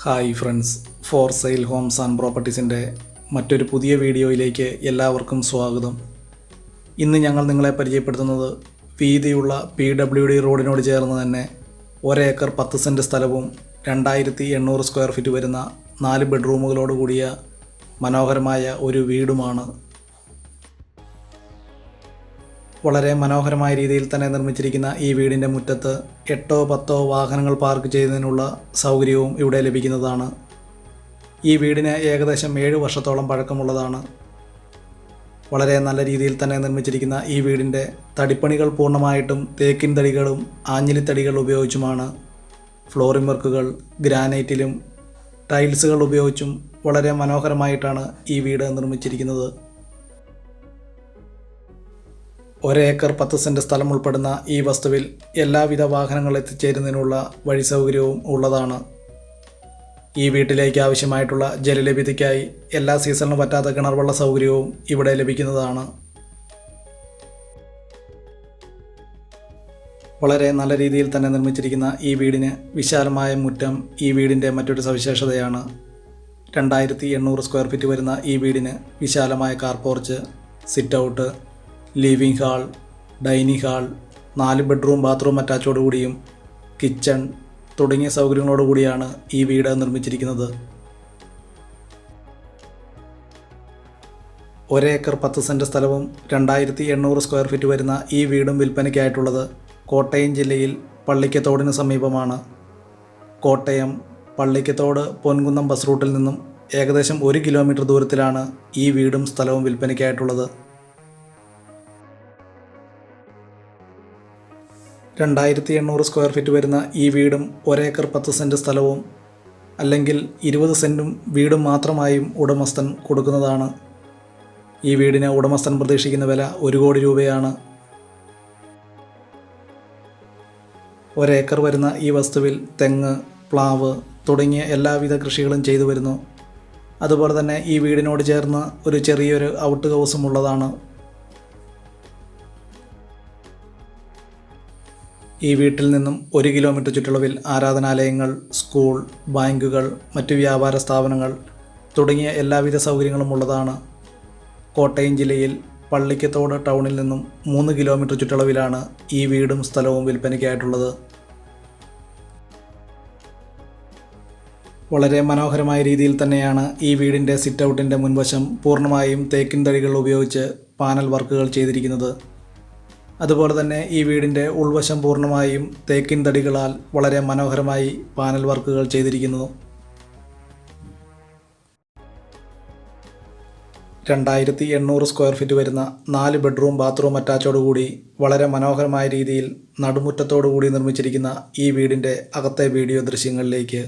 Hi friends, for sale homes and പ്രോപ്പർട്ടീസിൻ്റെ മറ്റൊരു പുതിയ വീഡിയോയിലേക്ക് എല്ലാവർക്കും സ്വാഗതം. ഇന്ന് ഞങ്ങൾ നിങ്ങളെ പരിചയപ്പെടുത്തുന്നത് വീതിയുള്ള PWD റോഡിനോട് ചേർന്ന് തന്നെ 1 ഏക്കർ 10 സെൻറ്റ് സ്ഥലവും 2800 സ്ക്വയർ ഫീറ്റ് വരുന്ന 4 ബെഡ്റൂമുകളോട് കൂടിയ മനോഹരമായ ഒരു വീടുമാണ്. വളരെ മനോഹരമായ രീതിയിൽ തന്നെ നിർമ്മിച്ചിരിക്കുന്ന ഈ വീടിൻ്റെ മുറ്റത്ത് 8-10 വാഹനങ്ങൾ പാർക്ക് ചെയ്യുന്നതിനുള്ള സൗകര്യവും ഇവിടെ ലഭിക്കുന്നതാണ്. ഈ വീടിന് ഏകദേശം 7 വർഷത്തോളം പഴക്കമുള്ളതാണ്. വളരെ നല്ല രീതിയിൽ തന്നെ നിർമ്മിച്ചിരിക്കുന്ന ഈ വീടിൻ്റെ തടിപ്പണികൾ പൂർണ്ണമായിട്ടും തേക്കിൻ തടികളും ആഞ്ഞിലിത്തടികൾ ഉപയോഗിച്ചുമാണ്. ഫ്ലോറിംഗ് വർക്കുകൾ ഗ്രാനൈറ്റിലും ടൈൽസുകൾ ഉപയോഗിച്ചും വളരെ മനോഹരമായിട്ടാണ് ഈ വീട് നിർമ്മിച്ചിരിക്കുന്നത്. 1 ഏക്കർ 10 സെൻറ്റ് സ്ഥലം ഉൾപ്പെടുന്ന ഈ വസ്തുവിൽ എല്ലാവിധ വാഹനങ്ങൾ എത്തിച്ചേരുന്നതിനുള്ള വഴി സൗകര്യവും ഉള്ളതാണ്. ഈ വീട്ടിലേക്ക് ആവശ്യമായിട്ടുള്ള ജലലഭ്യതയ്ക്കായി എല്ലാ സീസണിലും പറ്റാത്ത കിണർവെള്ള സൗകര്യവും ഇവിടെ ലഭിക്കുന്നതാണ്. വളരെ നല്ല രീതിയിൽ തന്നെ നിർമ്മിച്ചിരിക്കുന്ന ഈ വീടിന് വിശാലമായ മുറ്റം ഈ വീടിൻ്റെ മറ്റൊരു സവിശേഷതയാണ്. 2800 സ്ക്വയർ ഫീറ്റ് വരുന്ന ഈ വീടിന് വിശാലമായ car porch, sit out, living hall, dining hall, 4 bedroom bathroom അറ്റാച്ചോടുകൂടിയും കിച്ചൺ തുടങ്ങിയ സൗകര്യങ്ങളോടുകൂടിയാണ് ഈ വീട് നിർമ്മിച്ചിരിക്കുന്നത്. 1 ഏക്കർ 10 സെൻറ്റ് സ്ഥലവും 2800 സ്ക്വയർ ഫീറ്റ് വരുന്ന ഈ വീടും വിൽപ്പനയ്ക്കായിട്ടുള്ളത് കോട്ടയം ജില്ലയിൽ പള്ളിക്കത്തോടിന് സമീപമാണ്. കോട്ടയം പള്ളിക്കത്തോട് പൊൻകുന്നം ബസ് റൂട്ടിൽ നിന്നും ഏകദേശം 1 കിലോമീറ്റർ ദൂരത്തിലാണ് ഈ വീടും സ്ഥലവും വിൽപ്പനയ്ക്കായിട്ടുള്ളത്. 2800 സ്ക്വയർ ഫീറ്റ് വരുന്ന ഈ വീടും 1 ഏക്കർ 10 സെൻറ്റ് സ്ഥലവും അല്ലെങ്കിൽ 20 സെൻറ്റും വീടും മാത്രമായും ഉടമസ്ഥൻ കൊടുക്കുന്നതാണ്. ഈ വീടിന് ഉടമസ്ഥൻ പ്രതീക്ഷിക്കുന്ന വില 1 കോടി രൂപയാണ്. 1 ഏക്കർ വരുന്ന ഈ വസ്തുവിൽ തെങ്ങ്, പ്ലാവ് തുടങ്ങിയ എല്ലാവിധ കൃഷികളും ചെയ്തു വരുന്നു. അതുപോലെ തന്നെ ഈ വീടിനോട് ചേർന്ന് ഒരു ചെറിയൊരു ഔട്ട് ഹൗസും ഉള്ളതാണ്. ഈ വീട്ടിൽ നിന്നും 1 കിലോമീറ്റർ ചുറ്റളവിൽ ആരാധനാലയങ്ങൾ, സ്കൂൾ, ബാങ്കുകൾ, മറ്റു വ്യാപാര സ്ഥാപനങ്ങൾ തുടങ്ങിയ എല്ലാവിധ സൗകര്യങ്ങളും ഉള്ളതാണ്. കോട്ടയം ജില്ലയിൽ പള്ളിക്കത്തോട് ടൗണിൽ നിന്നും 3 കിലോമീറ്റർ ചുറ്റളവിലാണ് ഈ വീടും സ്ഥലവും വിൽപ്പനയ്ക്കായിട്ടുള്ളത്. വളരെ മനോഹരമായ രീതിയിൽ തന്നെയാണ് ഈ വീടിൻ്റെ സിറ്റ് ഔട്ടിൻ്റെ മുൻവശം പൂർണ്ണമായും തേക്കിൻ തടികൾ ഉപയോഗിച്ച് പാനൽ വർക്കുകൾ ചെയ്തിരിക്കുന്നത്. അതുപോലെ തന്നെ ഈ വീടിൻ്റെ ഉൾവശം പൂർണ്ണമായും തേക്കിൻ തടികളാൽ വളരെ മനോഹരമായി പാനൽ വർക്കുകൾ ചെയ്തിരിക്കുന്നു. 2800 സ്ക്വയർ ഫീറ്റ് വരുന്ന 4 ബെഡ്റൂം ബാത്റൂം അറ്റാച്ചോടുകൂടി വളരെ മനോഹരമായ രീതിയിൽ നടുമുറ്റത്തോടുകൂടി നിർമ്മിച്ചിരിക്കുന്ന ഈ വീടിൻ്റെ അകത്തെ വീഡിയോ ദൃശ്യങ്ങളിലേക്ക്